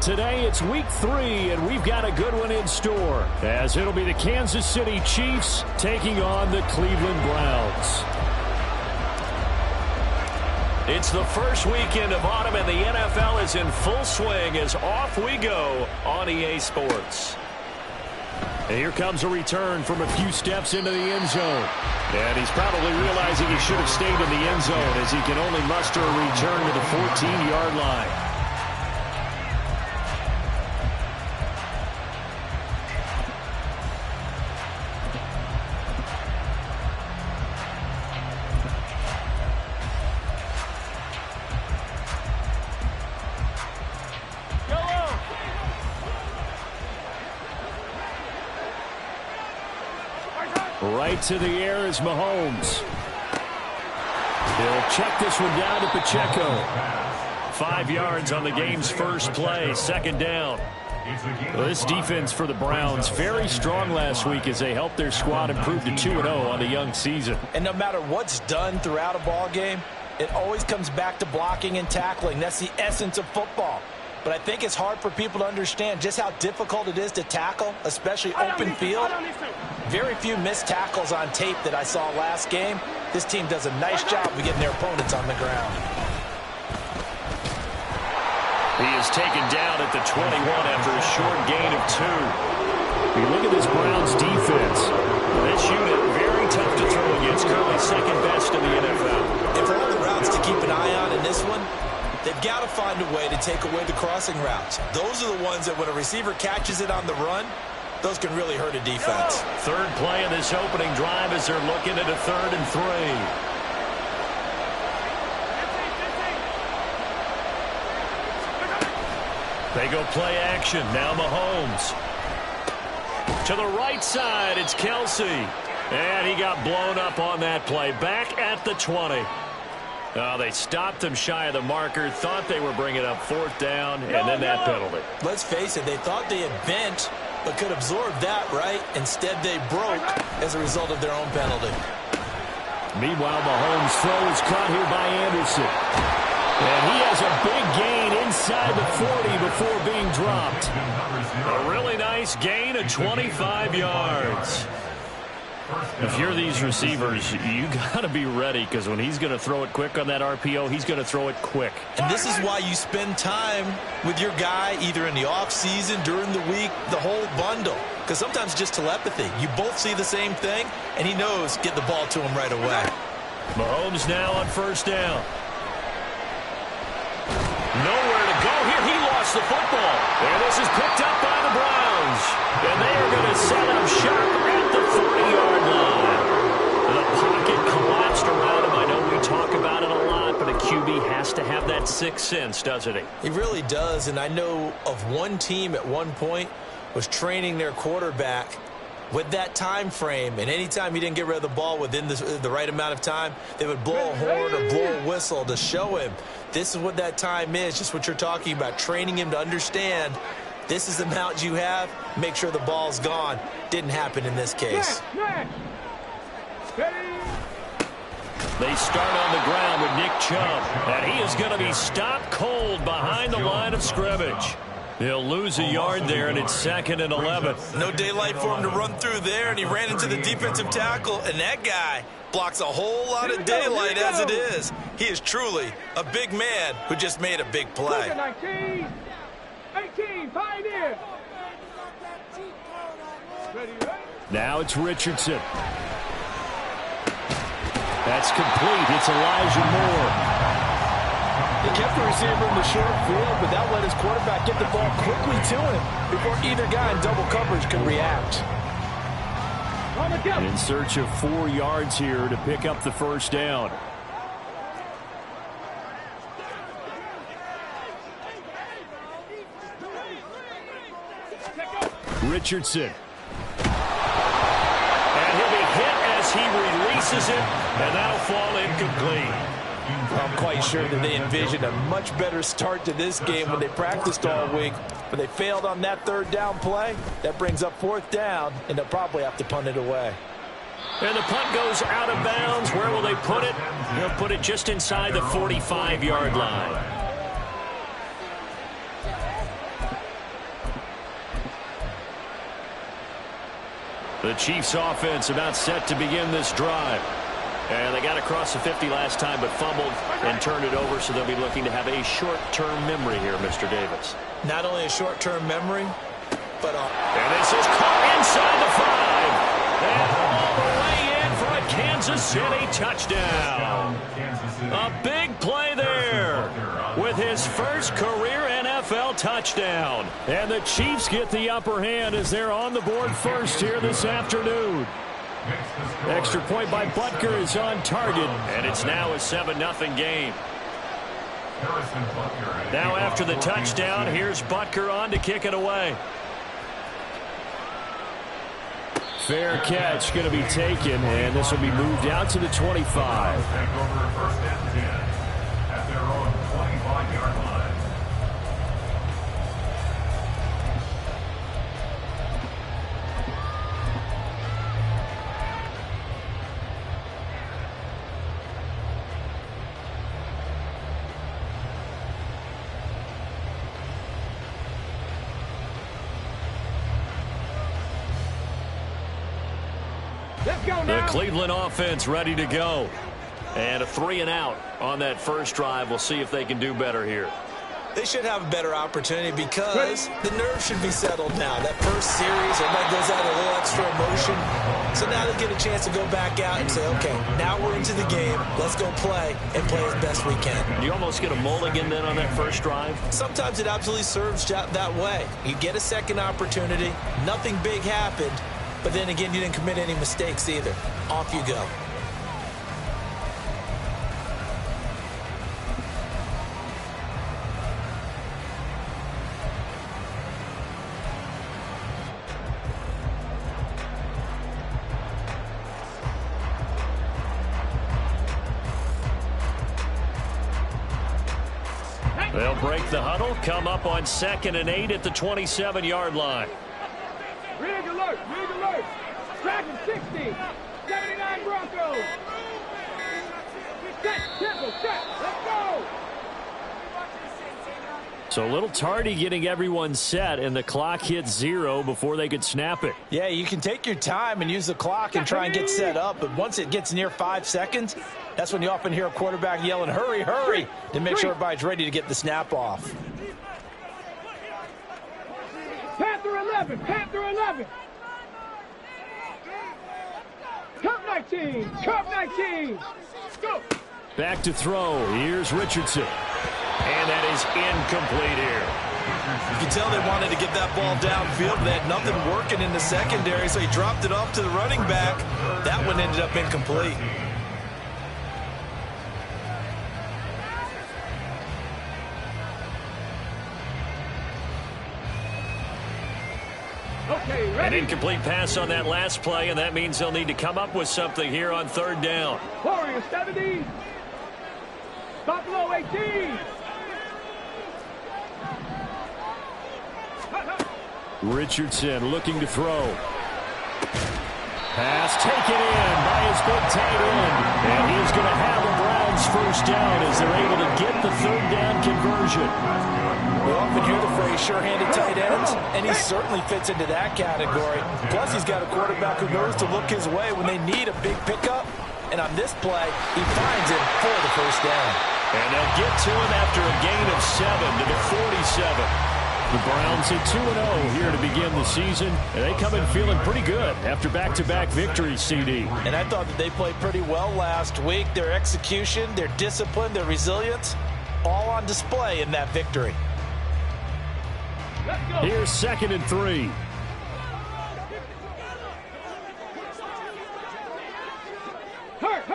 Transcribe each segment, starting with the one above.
today it's week 3, and we've got a good one in store, as it'll be the Kansas City Chiefs taking on the Cleveland Browns. It's the first weekend of autumn, and the NFL is in full swing as off we go on EA Sports. And here comes a return from a few steps into the end zone. And he's probably realizing he should have stayed in the end zone, as he can only muster a return to the 14-yard line. Right to the air is Mahomes. He'll check this one down to Pacheco. 5 yards on the game's first play, second down. Well, this defense for the Browns, very strong last week as they helped their squad improve to 2-0 on the young season. And no matter what's done throughout a ball game, it always comes back to blocking and tackling. That's the essence of football. But I think it's hard for people to understand just how difficult it is to tackle, especially open field. Very few missed tackles on tape that I saw last game. This team does a nice job of getting their opponents on the ground. He is taken down at the 21 after a short gain of 2. You look at this Browns defense. This unit, very tough to throw against, currently second best in the NFL. And for all the routes to keep an eye on in this one, they've got to find a way to take away the crossing routes. Those are the ones that when a receiver catches it on the run, those can really hurt a defense. Third play of this opening drive as they're looking at a 3rd and 3. They go play action. Now Mahomes. To the right side, it's Kelsey. And he got blown up on that play. Back at the 20. They stopped him shy of the marker, thought they were bringing up 4th down, and then that penalty. Let's face it, they thought they had bent, but could absorb that, right? Instead, they broke as a result of their own penalty. Meanwhile, Mahomes' throw is caught here by Anderson. And he has a big gain inside the 40 before being dropped. A really nice gain of 25 yards. If you're these receivers, you got to be ready, because when he's going to throw it quick on that RPO, he's going to throw it quick. And this is why you spend time with your guy either in the offseason, during the week, the whole bundle. Because sometimes just telepathy. You both see the same thing, and he knows get the ball to him right away. Mahomes now on 1st down. Nowhere to go here. He lost the football. And this is picked up by the Browns. And they are going to set up shop at the 40-yard line. The pocket collapsed around him. I know we talk about it a lot, but a QB has to have that sixth sense, doesn't he? He really does. And I know of one team at one point was training their quarterback with that time frame, and anytime he didn't get rid of the ball within the right amount of time, they would blow a horn or blow a whistle to show him this is what that time is, just what you're talking about, training him to understand this is the amount you have, make sure the ball's gone. Didn't happen in this case. They start on the ground with Nick Chubb, and he is going to be stopped cold behind the line of scrimmage. He'll lose a yard there, and it's 2nd and 11. No daylight for him to run through there, and he ran into the defensive tackle, and that guy blocks a whole lot of daylight as it is. He is truly a big man who just made a big play. 18, Pioneer. Now it's Richardson. That's complete. It's Elijah Moore. He kept the receiver in the short field, but that let his quarterback get the ball quickly to him before either guy in double coverage could react. In search of 4 yards here to pick up the 1st down. Richardson. And he'll be hit as he releases it, and that'll fall incomplete. I'm quite sure that they envisioned a much better start to this game when they practiced all week, but they failed on that 3rd down play. That brings up 4th down, and they'll probably have to punt it away. And the punt goes out of bounds. Where will they put it? They'll put it just inside the 45-yard line. The Chiefs offense about set to begin this drive. And they got across the 50 last time but fumbled and turned it over, so they'll be looking to have a short-term memory here, Mr. Davis. Not only a short-term memory, but and this is caught inside the 5. And all the way in for a Kansas City touchdown. A big play there with his first career NFL touchdown. And the Chiefs get the upper hand as they're on the board first here this afternoon. Extra point by Butker is on target, and it's now a 7-0 game. Now after the touchdown, here's Butker on to kick it away. Fair catch going to be taken, and this will be moved out to the 25. At their own 25-yard line. The Cleveland offense ready to go. And a 3-and-out on that first drive. We'll see if they can do better here. They should have a better opportunity because the nerves should be settled now. That first series, everybody goes out a little extra emotion. So now they get a chance to go back out and say, okay, now we're into the game. Let's go play and play as best we can. You almost get a mulligan then on that first drive? Sometimes it absolutely serves that way. You get a second opportunity. Nothing big happened. But then again, you didn't commit any mistakes either. Off you go. They'll break the huddle, come up on 2nd and 8 at the 27-yard line. Rig alert, rig alert. Tracking 60, 79 Broncos. Set, tempo, set, let's go. So a little tardy getting everyone set, and the clock hits 0 before they could snap it. Yeah, you can take your time and use the clock and try and get set up, but once it gets near 5 seconds, that's when you often hear a quarterback yelling, hurry, hurry, to make sure everybody's ready to get the snap off. Panther 11, Panther 11. Cup 19, Cup 19. Go. Back to throw. Here's Richardson. And that is incomplete here. You can tell they wanted to get that ball downfield. They had nothing working in the secondary, so he dropped it off to the running back. That one ended up incomplete. Okay, ready. An incomplete pass on that last play, and that means they'll need to come up with something here on 3rd down. Warrior 70. Buffalo 18. Richardson looking to throw. Pass taken in by his big tight end. And he's going to have the Browns first down as they're able to get the 3rd down conversion. We often hear the phrase sure-handed tight ends, and he certainly fits into that category. Plus, he's got a quarterback who knows to look his way when they need a big pickup. And on this play, he finds him for the first down. And they'll get to him after a gain of 7 to the 47. The Browns at 2-0 here to begin the season. And they come in feeling pretty good after back-to-back victories, CD. And I thought that they played pretty well last week. Their execution, their discipline, their resilience, all on display in that victory. Here's 2nd and 3.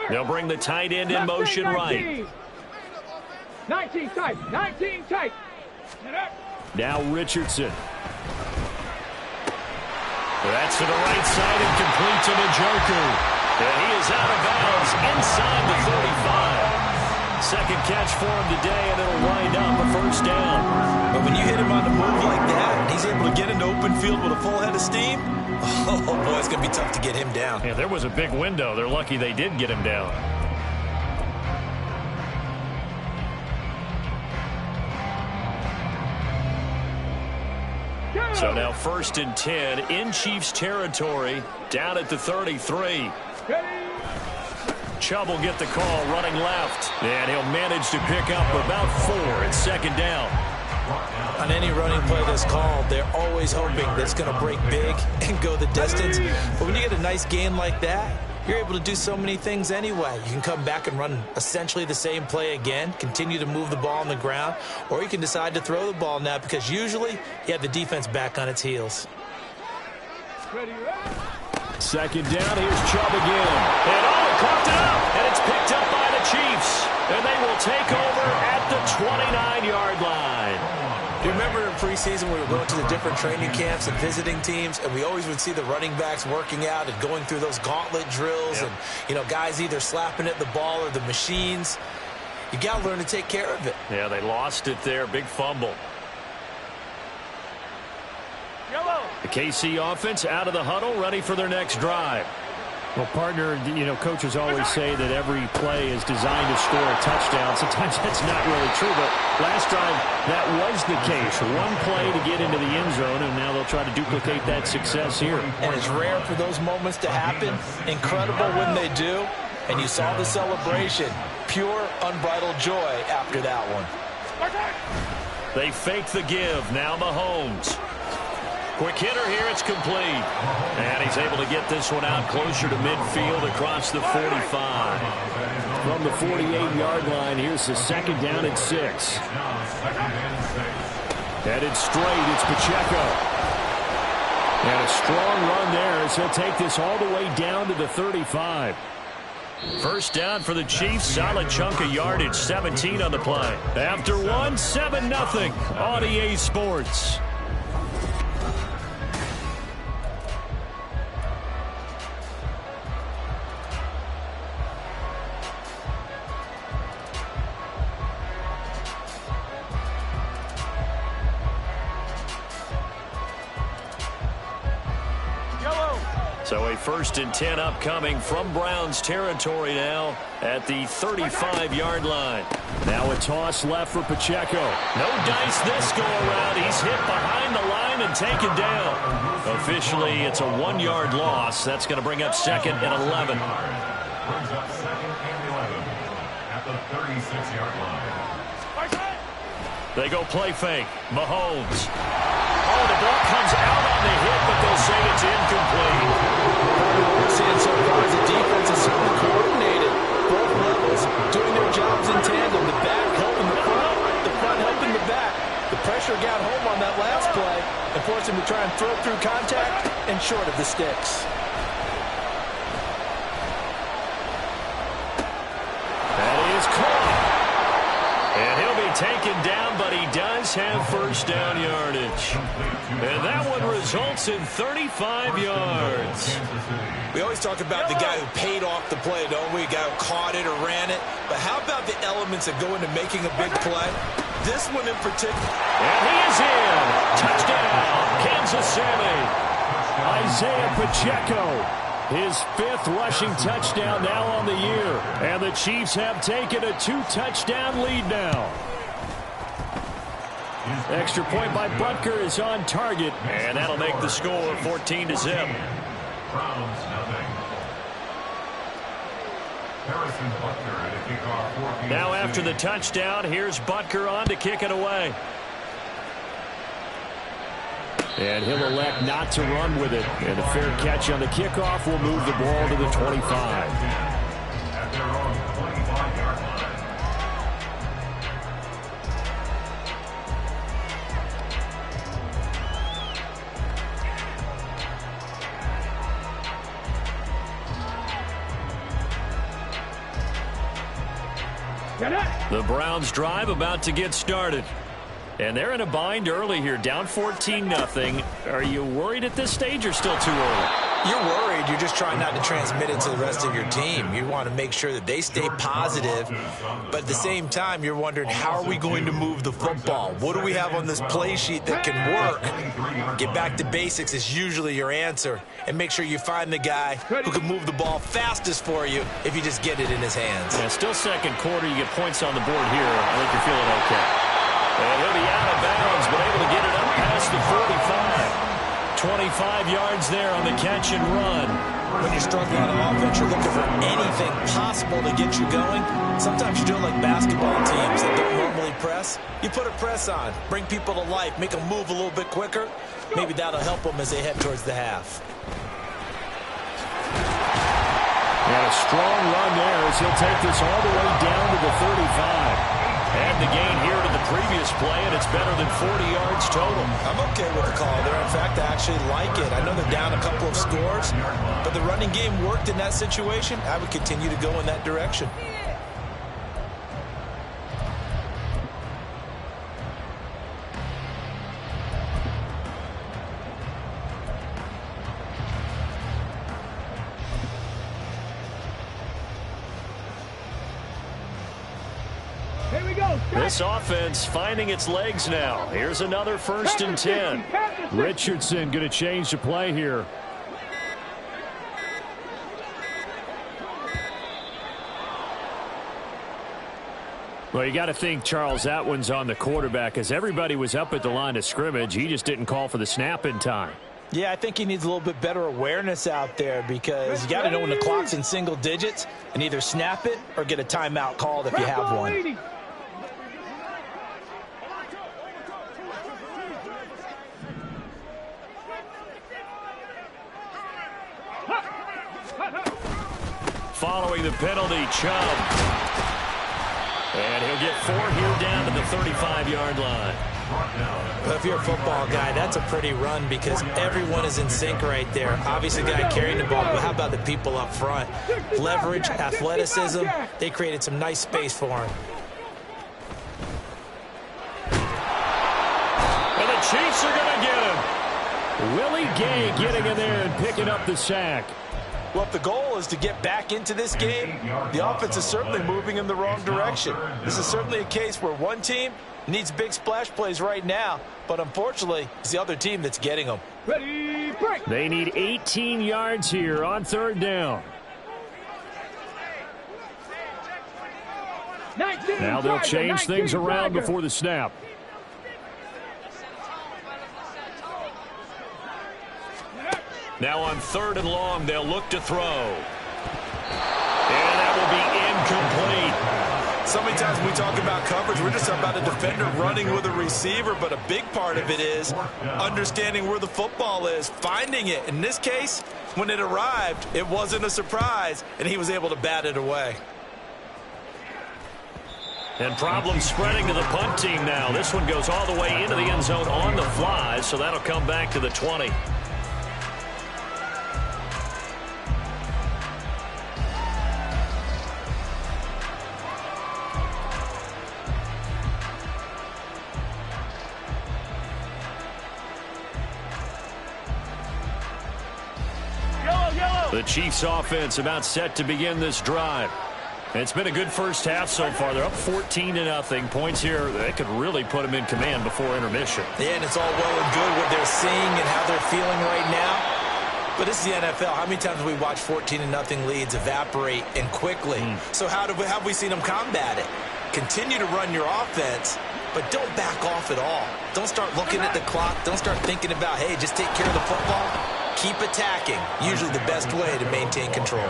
They'll bring the tight end in motion right. 19 tight, 19 tight. Now Richardson. That's to the right side and complete to Njoku. And he is out of bounds inside the 35. Second catch for him today, and it'll wind up a first down. But when you hit him on the move like that, and he's able to get into open field with a full head of steam, oh boy, it's going to be tough to get him down. Yeah, there was a big window. They're lucky they did get him down. Go! So now 1st and 10 in Chiefs territory, down at the 33. Chubb will get the call running left, and he'll manage to pick up about 4 at 2nd down. On any running play that's called, they're always hoping that it's going to break big and go the distance. But when you get a nice game like that, you're able to do so many things anyway. You can come back and run essentially the same play again, continue to move the ball on the ground, or you can decide to throw the ball now because usually you have the defense back on its heels. 2nd down, here's Chubb again. And coughed it up, and it's picked up by the Chiefs. And they will take over at the 29-yard line. Do you remember in preseason we were going to the different training camps and visiting teams, and we always would see the running backs working out and going through those gauntlet drills, and, you know, guys either slapping at the ball or the machines. You got to learn to take care of it. Yeah, they lost it there. Big fumble. The KC offense out of the huddle, ready for their next drive. Well, partner, you know, coaches always say that every play is designed to score a touchdown. Sometimes that's not really true, but last drive that was the case. One play to get into the end zone, and now they'll try to duplicate that success here. And it's rare for those moments to happen. Incredible when they do. And you saw the celebration. Pure, unbridled joy after that one. They fake the give. Now Mahomes. Quick hitter here, it's complete. And he's able to get this one out closer to midfield across the 45. From the 48-yard line, here's the 2nd down and 6. Headed straight, it's Pacheco. And a strong run there as he'll take this all the way down to the 35. 1st down for the Chiefs, solid chunk of yardage, 17 on the play. After 1, 7-0 on EA Sports. So a 1st and 10 upcoming from Browns territory now at the 35-yard line. Now a toss left for Pacheco. No dice this go-around. He's hit behind the line and taken down. Officially, it's a 1-yard loss. That's going to bring up 2nd and 11. At the 36-yard line. They go play fake. Mahomes. Oh, the ball comes out on the hit, but they'll say it's incomplete. What we're seeing so far is the defense is certainly coordinated. Both levels doing their jobs in tandem. The back helping the front helping the back. The pressure got home on that last play and forced him to try and throw through contact and short of the sticks. That is caught. And he'll be taken down, but he does have 1st down yardage. And that one results in 35 yards. We always talk about the guy who paid off the play, don't we? The guy who caught it or ran it. But how about the elements that go into making a big play? This one in particular. And he is in. Touchdown, Kansas City. Isaiah Pacheco. His 5th rushing touchdown now on the year. And the Chiefs have taken a 2-touchdown lead now. Extra point by Butker is on target. And that'll make the score 14-0. Now after the touchdown, here's Butker on to kick it away. And he'll elect not to run with it. And a fair catch on the kickoff will move the ball to the 25. At their own 25-yard line. The Browns drive about to get started. And they're in a bind early here, down 14-0. Are you worried at this stage or still too early? You're worried. You're just trying not to transmit it to the rest of your team. You want to make sure that they stay positive. But at the same time, you're wondering, how are we going to move the football? What do we have on this play sheet that can work? Get back to basics is usually your answer. And make sure you find the guy who can move the ball fastest for you if you just get it in his hands. Yeah, still 2nd quarter. You get points on the board here. I think you're feeling okay. And he'll be out of bounds, but able to get it up past the 45. 5 yards there on the catch and run. When you're struggling on offense, you're looking for anything possible to get you going. Sometimes you do it like basketball teams that don't normally press. You put a press on, bring people to life, make them move a little bit quicker. Maybe that'll help them as they head towards the half. And a strong run there as he'll take this all the way down to the 35. And the gain here to the previous play, and it's better than 40 yards total. I'm okay with the call there. In fact, I actually like it. I know they're down a couple of scores, but the running game worked in that situation. I would continue to go in that direction. This offense finding its legs now. Here's another 1st and 10. Richardson going to change the play here. Well, you got to think, Charles, that one's on the quarterback as everybody was up at the line of scrimmage. He just didn't call for the snap in time. Yeah, I think he needs a little bit better awareness out there because you got to know when the clock's in single digits and either snap it or get a timeout called if you have one. Following the penalty, Chubb. And he'll get 4 here down to the 35-yard line. Well, if you're a football guy, that's a pretty run because everyone is in sync right there. Obviously, the guy carrying the ball, but how about the people up front? Leverage, athleticism, they created some nice space for him. And the Chiefs are going to get him. Willie Gay getting in there and picking up the sack. Well, if the goal is to get back into this game, the offense is certainly moving in the wrong direction. This is certainly a case where one team needs big splash plays right now, but unfortunately, it's the other team that's getting them. Ready, break. They need 18 yards here on 3rd down. 19, Now they'll change 19, things around Tiger. before the snap. Now on 3rd and long, they'll look to throw. And that will be incomplete. So many times when we talk about coverage, we're just talking about a defender running with a receiver, but a big part of it is understanding where the football is, finding it. In this case, when it arrived, it wasn't a surprise, and he was able to bat it away. And problems spreading to the punt team now. This one goes all the way into the end zone on the fly, so that'll come back to the 20. The Chiefs offense about set to begin this drive. And it's been a good first half so far. They're up 14-0. Points here, they could really put them in command before intermission. Yeah, and it's all well and good what they're seeing and how they're feeling right now. But this is the NFL. How many times have we watched 14-0 leads evaporate and quickly? So how have we seen them combat it? Continue to run your offense, but don't back off at all. Don't start looking at the clock. Don't start thinking about, hey, just take care of the football. Keep attacking. Usually the best way to maintain control.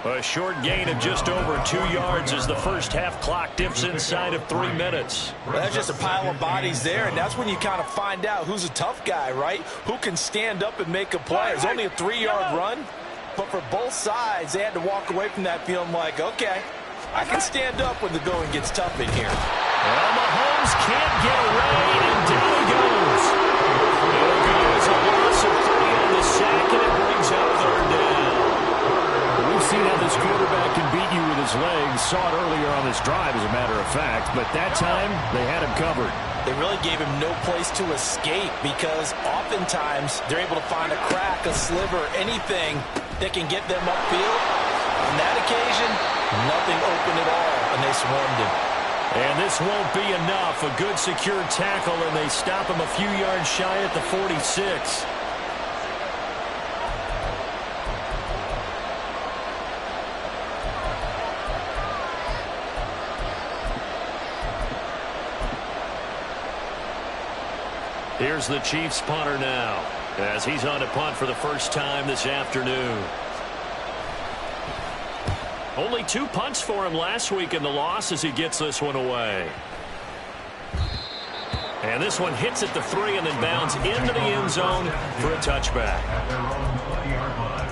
A short gain of just over 2 yards as the first half clock dips inside of 3 minutes. Well, that's just a pile of bodies there, and that's when you kind of find out who's a tough guy, right? Who can stand up and make a play. It's only a 3-yard run, but for both sides, they had to walk away from that feeling like, okay, I can stand up when the going gets tough in here. Well, Mahomes can't get away, and down he goes. There goes a loss of 3 on the sack, and it brings out 3rd down. We've seen how this quarterback can beat you with his legs. Saw it earlier on this drive, as a matter of fact. But that time, they had him covered. They really gave him no place to escape because oftentimes they're able to find a crack, a sliver, anything that can get them upfield. On that occasion, nothing open at all, and they swarmed him. And this won't be enough. A good secure tackle, and they stop him a few yards shy at the 46. Here's the Chiefs punter now. as he's on to punt for the first time this afternoon. Only 2 punts for him last week in the loss as he gets this one away. And this one hits at the 3 and then bounds into the end zone for a touchback. At their own 20-yard line.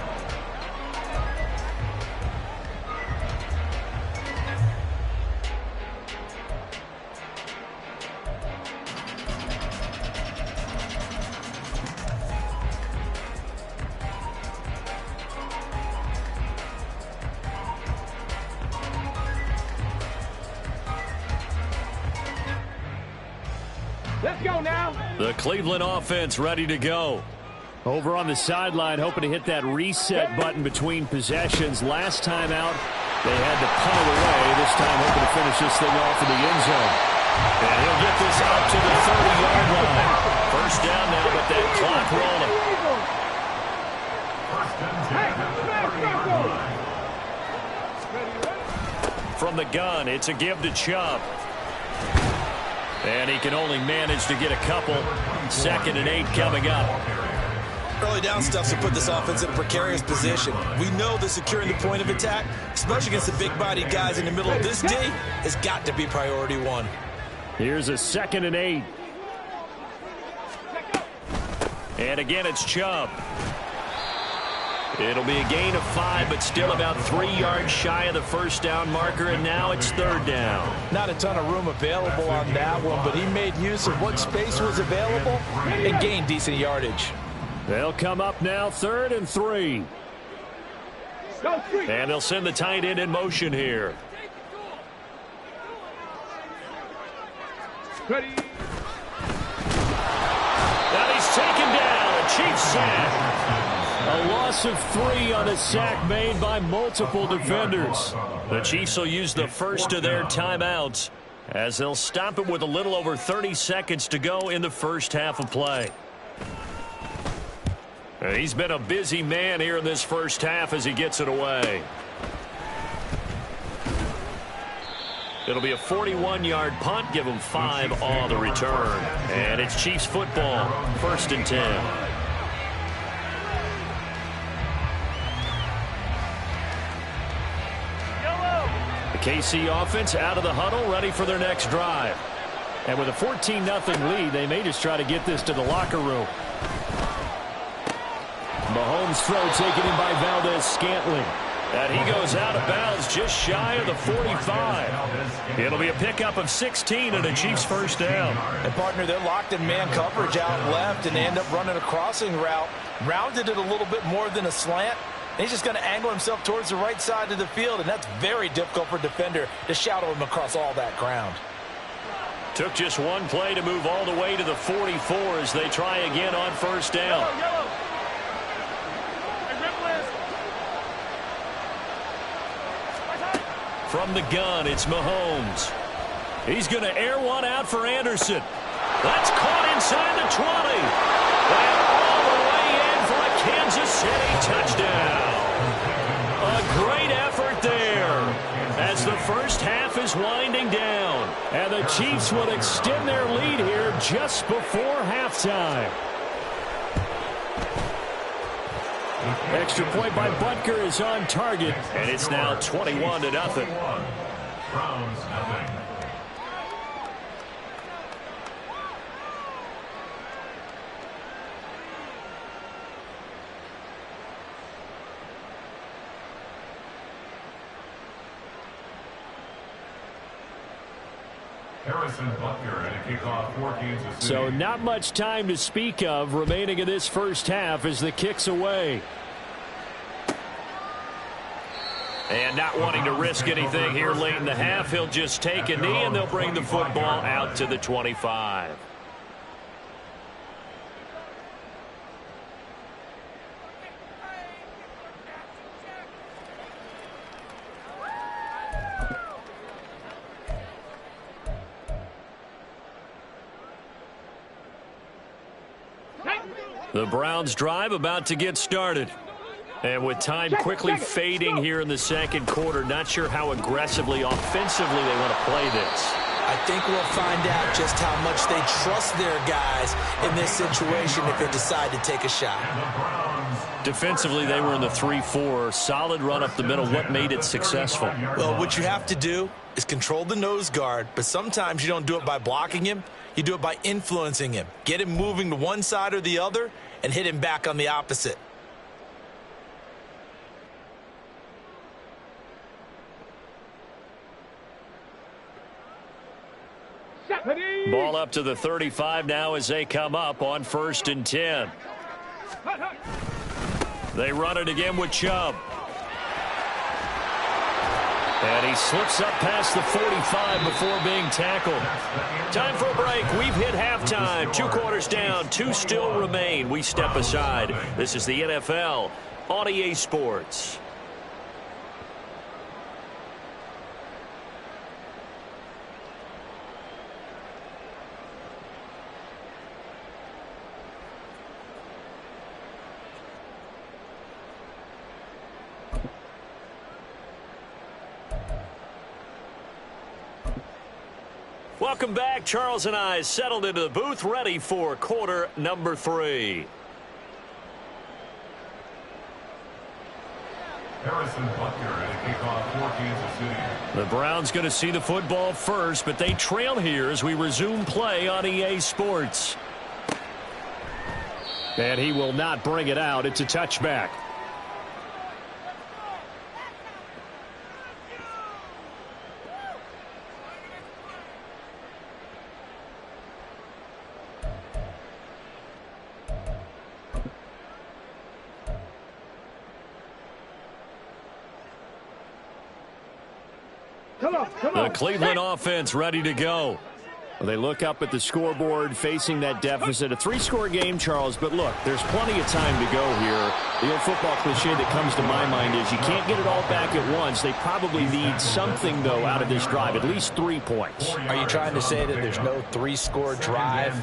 Let's go now. The Cleveland offense ready to go. Over on the sideline, hoping to hit that reset button between possessions. Last time out, they had to punt it away. This time, hoping to finish this thing off in the end zone. And he'll get this out to the 30-yard line. First down now, but that clock rolling. From the gun, it's a give to Chubb. And he can only manage to get a couple. 2nd and 8 coming up. Early down stuff to put this offense in a precarious position. We know that securing the point of attack, especially against the big-bodied guys in the middle of this D, has got to be priority 1. Here's a 2nd and 8. And again, it's Chubb. It'll be a gain of 5, but still about 3 yards shy of the first down marker, and now it's 3rd down. Not a ton of room available on that one, but he made use of what space was available and gained decent yardage. They'll come up now, 3rd and 3. Go street. And they'll send the tight end in motion here. Ready. Now he's taken down. A Chiefs sack. A loss of 3 on a sack made by multiple defenders. The Chiefs will use the first of their timeouts as they'll stop it with a little over 30 seconds to go in the first half of play. He's been a busy man here in this first half as he gets it away. It'll be a 41-yard punt, give him 5 on the return. And it's Chiefs football, 1st and 10. The KC offense out of the huddle, ready for their next drive. And with a 14-0 lead, they may just try to get this to the locker room. Mahomes' throw taken in by Valdez-Scantling. And he goes out of bounds just shy of the 45. It'll be a pickup of 16 and a Chiefs first down. And, partner, they're locked in man coverage out left, and they end up running a crossing route. Rounded it a little bit more than a slant. And he's just going to angle himself towards the right side of the field, and that's very difficult for a defender to shadow him across all that ground. Took just one play to move all the way to the 44 as they try again on first down. From the gun, it's Mahomes. He's going to air one out for Anderson. That's caught inside the 20. And all the way in for a Kansas City touchdown. A great effort there as the first half is winding down. And the Chiefs will extend their lead here just before halftime. Extra point by Butker is on target. And it's now 21-0. Browns, nothing. Harrison Butker at a kickoff for Kansas City. So not much time to speak of remaining in this first half as the kick's away. And not wanting to risk anything here late in the half, he'll just take a knee and they'll bring the football out to the 25. The Browns drive about to get started. And with time quickly fading here in the second quarter, not sure how aggressively, offensively they want to play this. I think we'll find out just how much they trust their guys in this situation if they decide to take a shot. Defensively, they were in the 3-4. Solid run up the middle. What made it successful? Well, what you have to do is control the nose guard, but sometimes you don't do it by blocking him. You do it by influencing him. Get him moving to one side or the other and hit him back on the opposite. Ball up to the 35 now as they come up on 1st and 10. They run it again with Chubb. And he slips up past the 45 before being tackled. Time for a break. We've hit halftime. 2 quarters down. 2 still remain. We step aside. This is the NFL on EA Sports. Welcome back. Charles and I settled into the booth, ready for quarter number 3. Harrison Butker at a kickoff for Kansas City. The Browns going to see the football first, but they trail here as we resume play on EA Sports. And he will not bring it out. It's a touchback. The Cleveland offense ready to go. Well, they look up at the scoreboard facing that deficit. A 3-score game, Charles, but look, there's plenty of time to go here. The old football cliche that comes to my mind is you can't get it all back at once. They probably need something, though, out of this drive, at least 3 points. Are you trying to say that there's no 3-score drive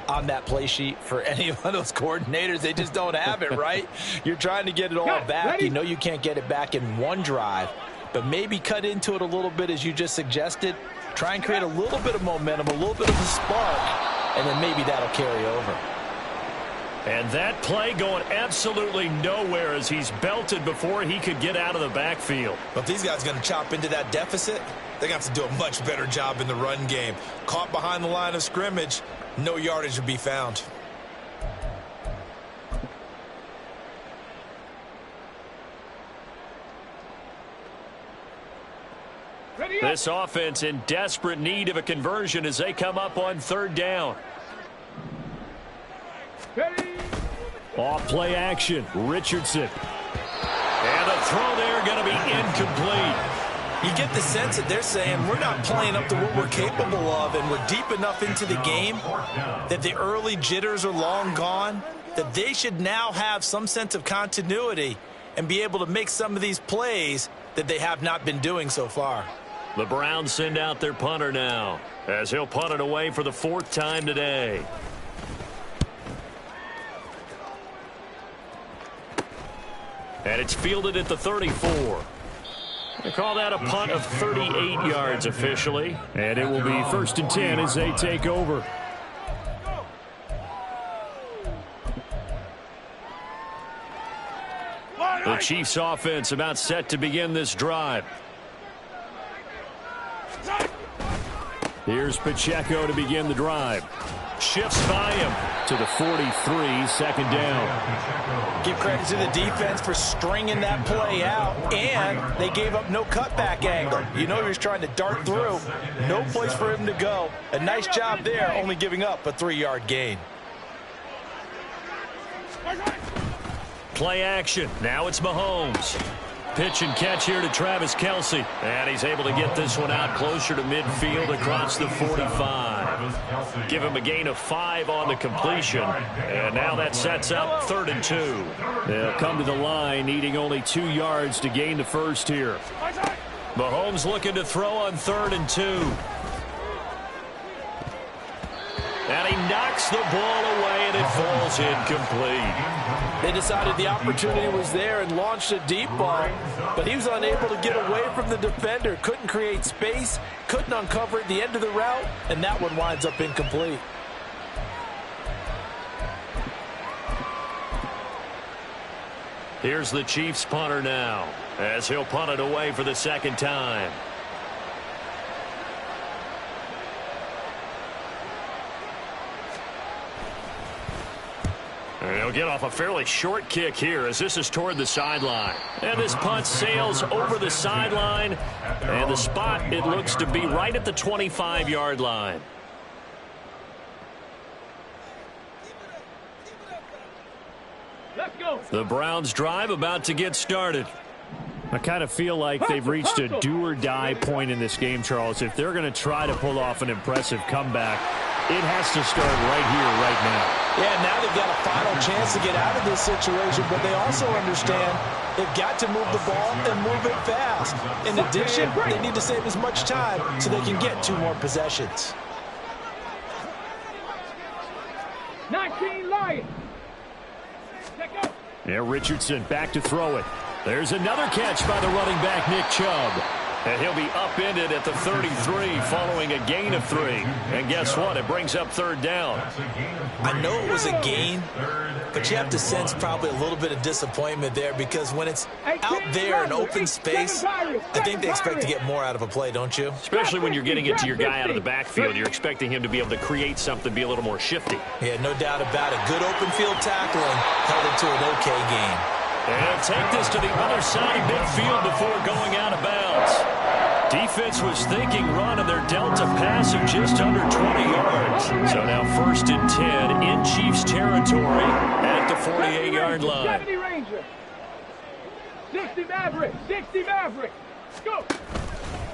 on that play sheet for any one of those coordinators? They just don't have it, right? You're trying to get it all back. You know you can't get it back in one drive. But maybe cut into it a little bit as you just suggested. Try and create a little bit of momentum, a little bit of a spark, and then maybe that'll carry over. And that play going absolutely nowhere as he's belted before he could get out of the backfield. But if these guys are going to chop into that deficit, they're going to have to do a much better job in the run game. Caught behind the line of scrimmage, no yardage would be found. This offense in desperate need of a conversion as they come up on 3rd down. Off play action. Richardson. And the throw there going to be incomplete. You get the sense that they're saying we're not playing up to what we're capable of, and we're deep enough into the game that the early jitters are long gone, that they should now have some sense of continuity and be able to make some of these plays that they have not been doing so far. The Browns send out their punter now as he'll punt it away for the 4th time today. And it's fielded at the 34. They call that a punt of 38 yards officially. And it will be 1st and 10 as they take over. The Chiefs offense about set to begin this drive. Here's Pacheco to begin the drive. Shifts by him to the 43, 2nd down. Give credit to the defense for stringing that play out, and they gave up no cutback angle. You know he was trying to dart through. No place for him to go. A nice job there, only giving up a 3-yard gain. Play action. Now it's Mahomes. Pitch and catch here to Travis Kelce. And he's able to get this one out closer to midfield across the 45. Give him a gain of 5 on the completion. And now that sets up 3rd and 2. They'll come to the line, needing only 2 yards to gain the first here. Mahomes looking to throw on 3rd and 2. And he knocks the ball away, and it falls incomplete. They decided the opportunity was there and launched a deep ball, but he was unable to get away from the defender. Couldn't create space, couldn't uncover at the end of the route, and that one winds up incomplete. Here's the Chiefs punter now, as he'll punt it away for the second time. And he'll get off a fairly short kick here as this is toward the sideline. And this punt sails over the sideline. And the spot, it looks to be right at the 25-yard line. Let's go. The Browns drive about to get started. I kind of feel like they've reached a do-or-die point in this game, Charles. If they're going to try to pull off an impressive comeback, it has to start right here, right now. Yeah, now they've got a final chance to get out of this situation, but they also understand they've got to move the ball and move it fast. In addition, they need to save as much time so they can get 2 more possessions. 19 Lions. Let go. Yeah, Richardson back to throw it. There's another catch by the running back, Nick Chubb. And he'll be upended at the 33 following a gain of 3. And guess what? It brings up third down. I know it was a gain, but you have to sense probably a little bit of disappointment there because when it's out there in open space, I think they expect to get more out of a play, don't you? Especially when you're getting it to your guy out of the backfield. You're expecting him to be able to create something, be a little more shifty. Yeah, no doubt about it. Good open field tackling held it to an okay game. And take this to the other side of midfield before going out of bounds. Defense was thinking run, and they're dealt a pass of just under 20 yards. So now 1st and 10 in Chiefs territory at the 48-yard line. 70 Ranger. 60 Maverick. 60 Maverick. Go.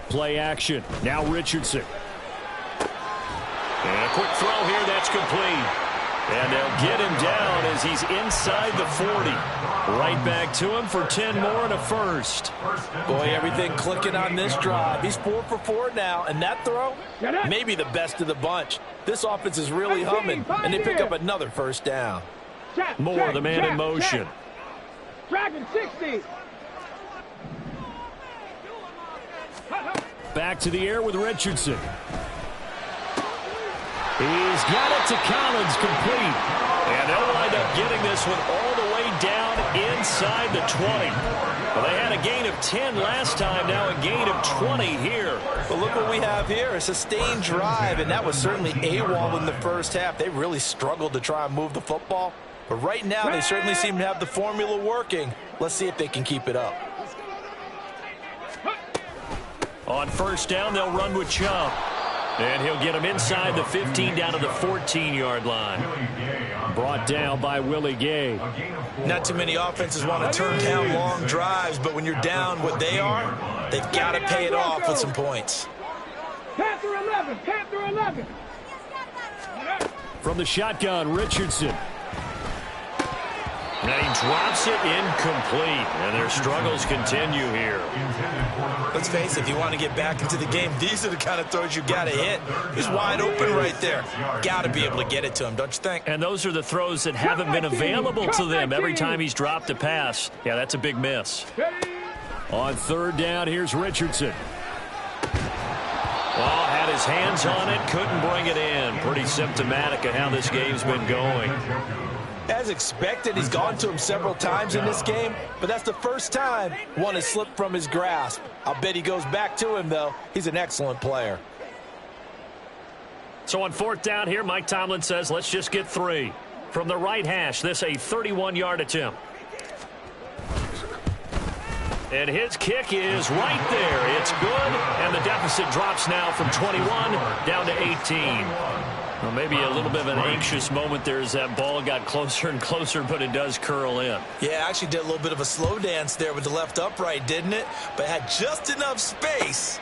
Play action. Now Richardson. And a quick throw here. That's complete. And they'll get him down as he's inside the 40. Right back to him for 10 more and a first. Boy, everything clicking on this drive. He's 4 for 4 now, and that throw, maybe the best of the bunch. This offense is really humming, and they pick up another first down. More the man in motion. Dragon 60. Back to the air with Richardson. He's got it to Collins, complete. And they'll wind up getting this one all the way down inside the 20. Well, they had a gain of 10 last time, now a gain of 20 here. But look what we have here, a sustained drive, and that was certainly AWOL in the first half. They really struggled to try and move the football. But right now, they certainly seem to have the formula working. Let's see if they can keep it up. On first down, they'll run with Chubb. And he'll get him inside the 15 down to the 14-yard line. Brought down by Willie Gay. Not too many offenses want to turn down long drives, but when you're down what they are, they've got to pay it off with some points. Panther 11. Panther 11. From the shotgun, Richardson. And he drops it incomplete. And their struggles continue here. Let's face it, if you want to get back into the game, these are the kind of throws you got to hit. He's wide open right there. Got to be able to get it to him, don't you think? And those are the throws that haven't been available to them every time he's dropped a pass. Yeah, that's a big miss. On third down, here's Richardson. Well, had his hands on it, couldn't bring it in. Pretty symptomatic of how this game's been going. As expected, he's gone to him several times in this game, but that's the first time one has slipped from his grasp. I'll bet he goes back to him, though. He's an excellent player. So on fourth down here, Mike Tomlin says, let's just get 3. From the right hash, this a 31-yard attempt. And his kick is right there. It's good, and the deficit drops now from 21 down to 18. Well, maybe a little bit of an anxious moment there as that ball got closer and closer, but it does curl in. Yeah, actually did a little bit of a slow dance there with the left upright, didn't it? But had just enough space,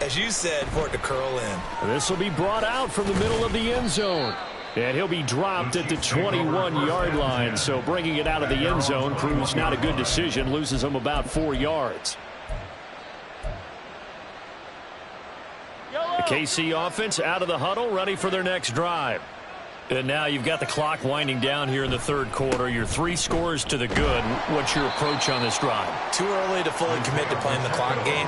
as you said, for it to curl in. This will be brought out from the middle of the end zone. And he'll be dropped at the 21-yard line. So bringing it out of the end zone proves not a good decision. Loses him about 4 yards. The KC offense out of the huddle, ready for their next drive. And now you've got the clock winding down here in the third quarter. You're 3 scores to the good. What's your approach on this drive? Too early to fully commit to playing the clock game.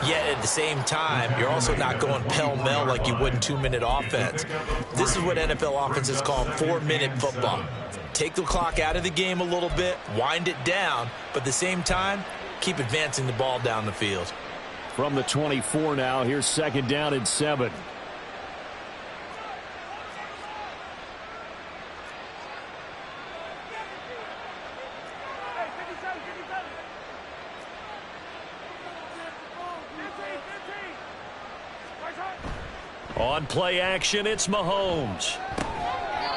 Yet at the same time, you're also not going pell-mell like you would in 2-minute offense. This is what NFL offenses call 4-minute football. Take the clock out of the game a little bit, wind it down, but at the same time, keep advancing the ball down the field. From the 24 now, here's 2nd down and 7. On play action, it's Mahomes.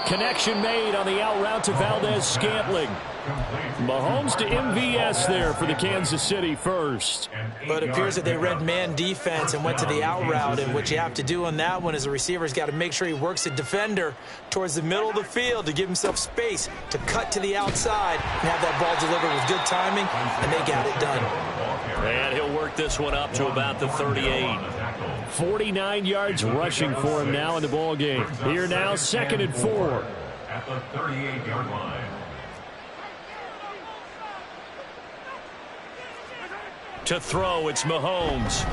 Connection made on the out route to Valdez-Scantling. Mahomes to MVS there for the Kansas City first. But it appears that they read man defense and went to the out route, and what you have to do on that one is the receiver's got to make sure he works the defender towards the middle of the field to give himself space to cut to the outside and have that ball delivered with good timing, and they got it done. And he'll work this one up to about the 38. 49 yards rushing for him now in the ball game. Here now, 2nd and 4. At the 38-yard line. To throw, it's Mahomes.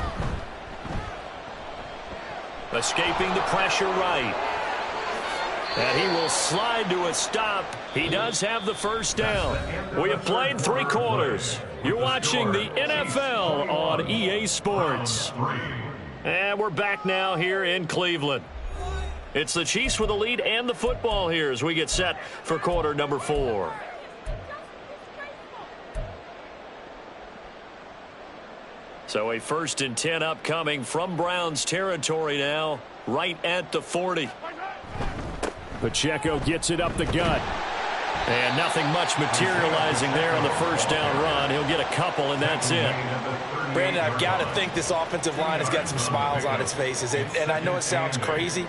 Escaping the pressure right. And he will slide to a stop. He does have the first down. We have played 3 quarters. You're watching the NFL on EA Sports. And we're back now here in Cleveland. It's the Chiefs with the lead and the football here as we get set for quarter number 4. So a 1st and 10 upcoming from Browns territory now, right at the 40. Pacheco gets it up the gut. And nothing much materializing there on the first down run. He'll get a couple, and that's it. Brandon, I've got to think this offensive line has got some smiles on its faces. And I know it sounds crazy,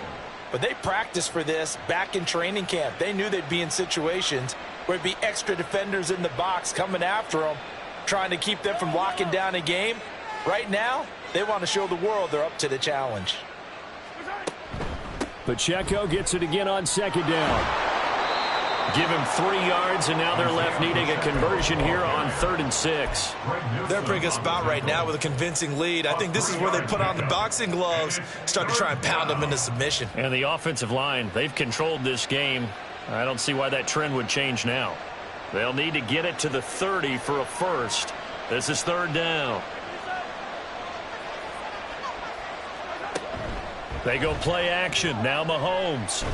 but they practiced for this back in training camp. They knew they'd be in situations where it'd be extra defenders in the box coming after them, trying to keep them from locking down a game. Right now, they want to show the world they're up to the challenge. Pacheco gets it again on 2nd down. Give him 3 yards, and now they're left needing a conversion here on 3rd and 6. They're a pretty good spot right now with a convincing lead. I think this is where they put on the boxing gloves, start to try and pound them into submission. And the offensive line, they've controlled this game. I don't see why that trend would change now. They'll need to get it to the 30 for a first. This is 3rd down. They go play action. Now Mahomes.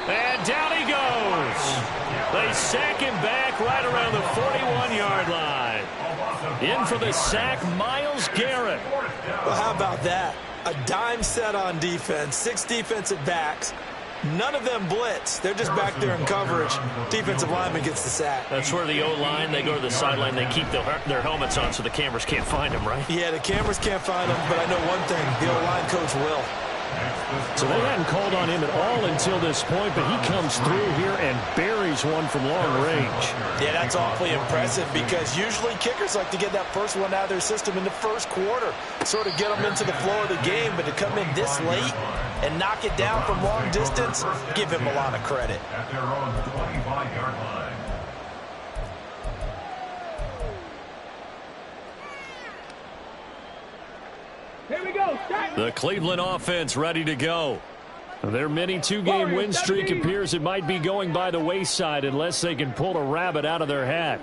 And down he goes. They sack him back right around the 41-yard line. In for the sack, Myles Garrett. Well, how about that? A dime set on defense, 6 defensive backs. None of them blitz. They're just back there in coverage. Defensive lineman gets the sack. That's where the O-line, they go to the sideline, they keep their helmets on so the cameras can't find them, right? Yeah, the cameras can't find them, but I know one thing, the O-line coach will. So they hadn't called on him at all until this point, but he comes through here and buries one from long range. Yeah, that's awfully impressive because usually kickers like to get that first one out of their system in the first quarter, sort of get them into the flow of the game, but to come in this late and knock it down from long distance, give him a lot of credit. At their own 25-yard line. Here we go. Start. The Cleveland offense ready to go. Their mini 2-game win streak appears it might be going by the wayside unless they can pull a rabbit out of their hat.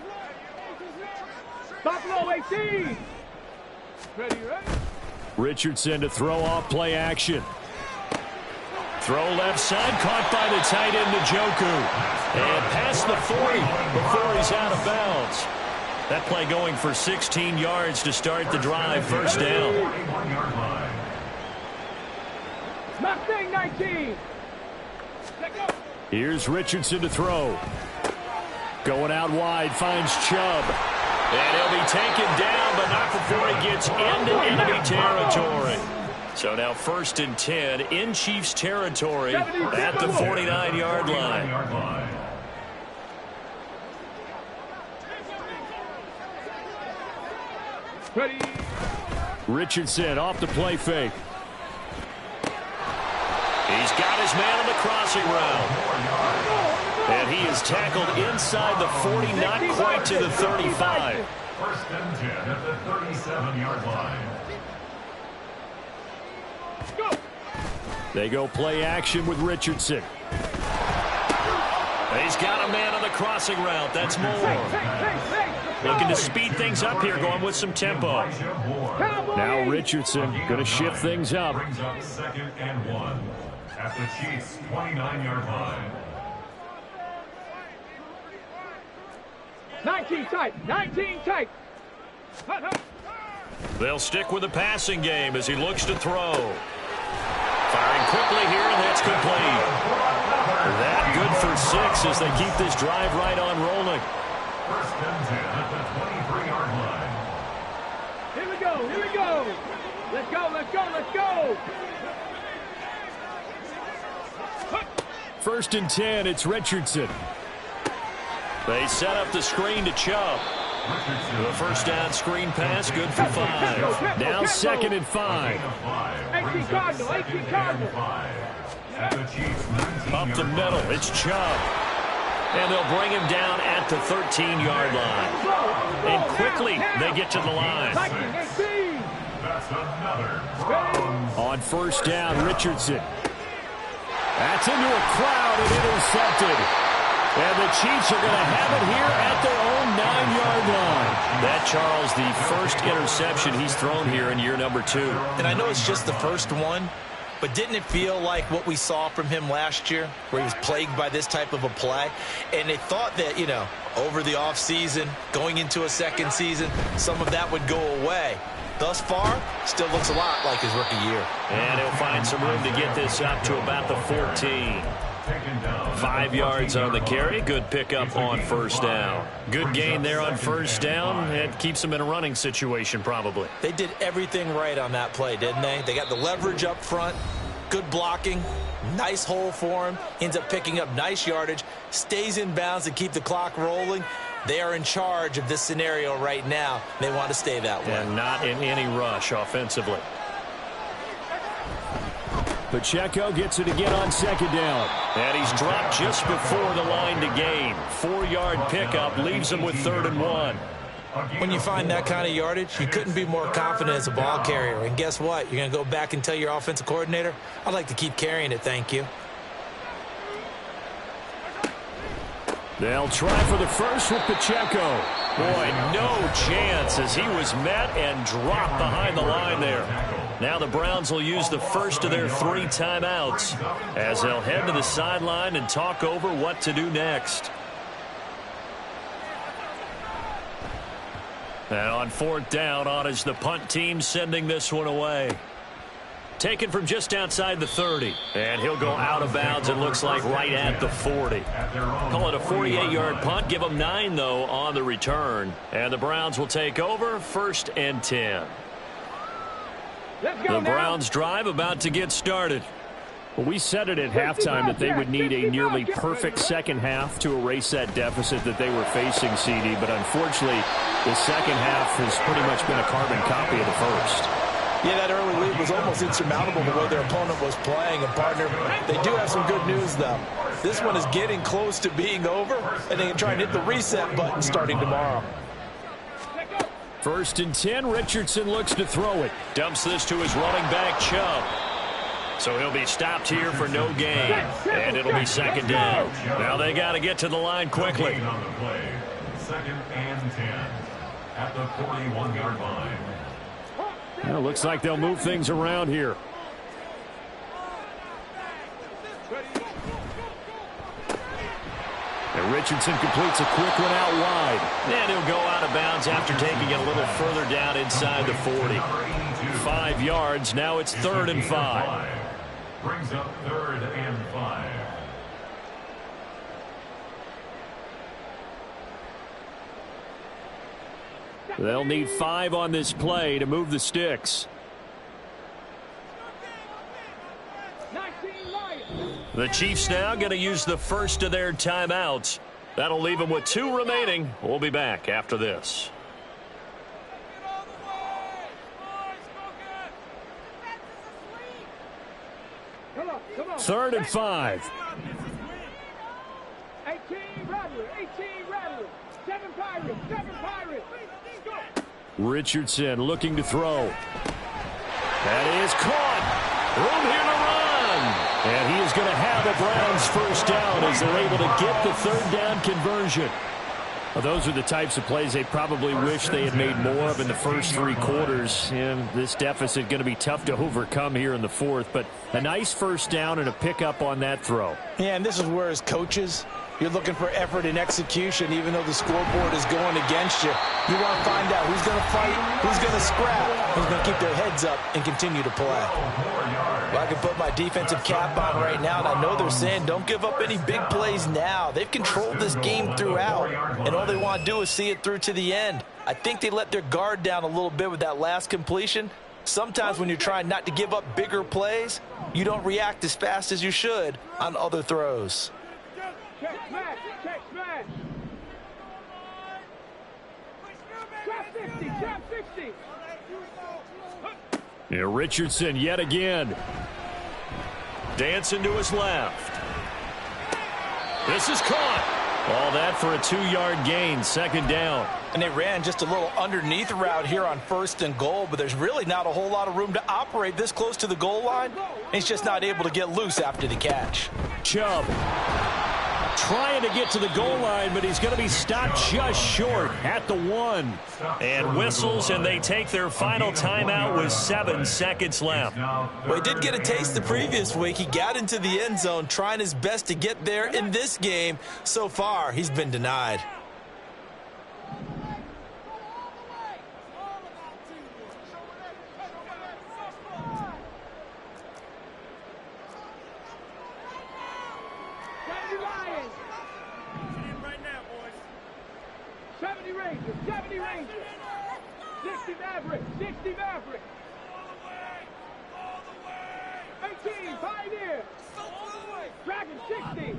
Buffalo 18. Ready. Richardson to throw off play action. Throw left side, caught by the tight end Njoku. And past the 40 before he's out of bounds. That play going for 16 yards to start the drive. First down. Mustang 19. Here's Richardson to throw. Going out wide, finds Chubb. And he'll be taken down, but not before he gets into enemy territory. So now 1st and 10 in Chiefs territory at the 49-yard line. Ready. Richardson off the play fake. He's He's got his man on the crossing route. And he is tackled inside the 40, not quite to the 35. First and 10 at the 37-yard line. They go play action with Richardson. He's got a man on the crossing route. That's Moore. Looking to speed things up here, going with some tempo. Now Richardson going to shift things up. Brings up second and 1 at the Chiefs' 29-yard line. 19 tight. 19 tight. They'll stick with the passing game as he looks to throw. Firing quickly here, and that's complete. That good for 6 as they keep this drive right on rolling. First and 10 at the 23-yard line. Here we go. Here we go. Let's go. Let's go. Let's go. First and 10, it's Richardson. They set up the screen to Chubb. The first down screen pass, good for 5. Now second and 5. 18 Cardinal. 18 Cardinal. At the Chiefs' 19-yard Up the middle, it's Chubb. And they'll bring him down at the 13-yard line. And quickly, they get to the line. That's another strong. On first down, Richardson. That's into a crowd and intercepted. And the Chiefs are going to have it here at their own 9-yard line. That, Charles, the first interception he's thrown here in year number 2. And I know it's just the first one, but didn't it feel like what we saw from him last year, where he was plagued by this type of a play? And they thought that, you know, over the offseason, going into a second season, some of that would go away. Thus far, still looks a lot like his rookie year. And he'll find some room to get this up to about the 14. 5 yards on the carry. Good pickup on first down. Good gain there on first down. It keeps them in a running situation probably. They did everything right on that play, didn't they? They got the leverage up front, good blocking, nice hole for him, ends up picking up nice yardage, stays in bounds to keep the clock rolling. They are in charge of this scenario right now. They want to stay that way. And not in any rush offensively. Pacheco gets it again on second down. And he's dropped just before the line to gain. 4-yard pickup leaves him with 3rd and 1. When you find that kind of yardage, you couldn't be more confident as a ball carrier. And guess what? You're going to go back and tell your offensive coordinator, I'd like to keep carrying it, thank you. They'll try for the first with Pacheco. Boy, no chance as he was met and dropped behind the line there. Now the Browns will use the first of their 3 timeouts as they'll head to the sideline and talk over what to do next. And on 4th down, on is the punt team sending this one away. Taken from just outside the 30. And he'll go out of bounds, it looks like right at the 40. Call it a 48-yard punt. Give them 9, though, on the return. And the Browns will take over 1st and 10. The Browns drive about to get started. Well, we said it at halftime that they would need a nearly perfect second half to erase that deficit that they were facing, CD. But unfortunately, the second half has pretty much been a carbon copy of the first. Yeah, that early lead was almost insurmountable the way their opponent was playing. And, partner, they do have some good news, though. This one is getting close to being over, and they can try and hit the reset button starting tomorrow. 1st and 10, Richardson looks to throw it. Dumps this to his running back, Chubb. So he'll be stopped here for no gain, and it'll be 2nd down. Now they got to get to the line quickly. On the play. 2nd and 10 at the 41-yard line. Well, it looks like they'll move things around here. And Richardson completes a quick one out wide. And he'll go out of bounds after taking it a little further down inside the 40. 5 yards. Now it's 3rd and 5. Brings up 3rd and 5. They'll need 5 on this play to move the sticks. The Chiefs now going to use the first of their timeouts. That'll leave them with 2 remaining. We'll be back after this. 3rd and 5. 18 Rattler, 18 Rattler. 7 Pirates, 7 Pirates. Go. Richardson looking to throw. That is caught. Room here to run. And he is going to have the Browns first down as they're able to get the 3rd down conversion. Well, those are the types of plays they probably wish they had made more of in the first 3 quarters. And this deficit going to be tough to overcome here in the 4th. But a nice first down and a pickup on that throw. Yeah, and this is where as coaches, you're looking for effort and execution, even though the scoreboard is going against you. You want to find out who's going to fight, who's going to scrap, who's going to keep their heads up and continue to play. Well, I can put my defensive cap on right now, and I know they're saying don't give up any big plays now. They've controlled this game throughout, and all they want to do is see it through to the end. I think they let their guard down a little bit with that last completion. Sometimes when you're trying not to give up bigger plays, you don't react as fast as you should on other throws. Check smash, check smash. Trap 60, trap 60. Yeah, Richardson yet again. Dancing to his left. This is caught. All that for a 2-yard gain, 2nd down. And they ran just a little underneath route here on 1st and goal, but there's really not a whole lot of room to operate this close to the goal line. He's just not able to get loose after the catch. Chubb trying to get to the goal line, but he's going to be stopped just short at the 1. And whistles, and they take their final timeout with 7 seconds left. Well, he did get a taste the previous week. He got into the end zone trying his best to get there in this game. So far, he's been denied. Rangers, 70 Rangers. 60 Mavericks, 60 Mavericks. 18 Pioneers. Dragon 60.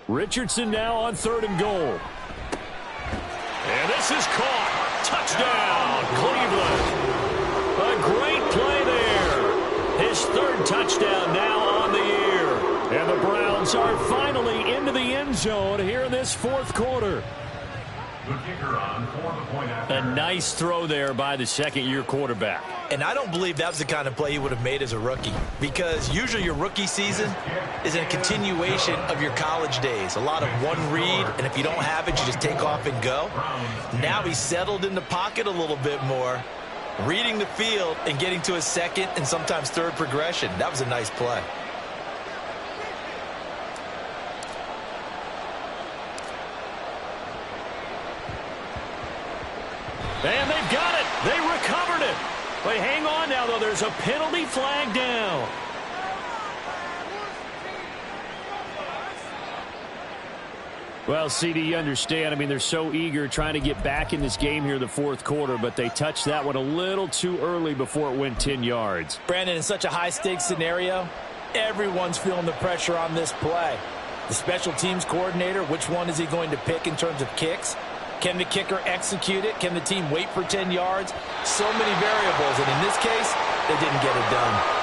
Richardson now on 3rd and goal. And this is caught. Touchdown, Cleveland. A great play there. His 3rd touchdown now on the year. And the Browns are finally into the end zone here in this 4th quarter. The kicker on for the point after. A nice throw there by the 2nd-year quarterback. And I don't believe that was the kind of play he would have made as a rookie, because usually your rookie season is a continuation of your college days. A lot of one read, and if you don't have it, you just take off and go. Now he's settled in the pocket a little bit more, reading the field and getting to his 2nd and sometimes 3rd progression. That was a nice play. And they've got it. They recovered it. But hang on now, though. There's a penalty flag down. Well, CD, you understand. I mean, they're so eager trying to get back in this game here in the 4th quarter, but they touched that one a little too early before it went 10 yards. Brandon, in such a high-stakes scenario, everyone's feeling the pressure on this play. The special teams coordinator, which one is he going to pick in terms of kicks? Can the kicker execute it? Can the team wait for 10 yards? So many variables, and in this case, they didn't get it done.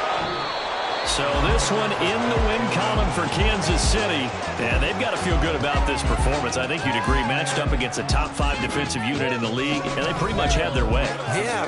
So this one in the win column for Kansas City, and they've got to feel good about this performance. I think you'd agree, matched up against a top 5 defensive unit in the league, and they pretty much had their way. Yeah,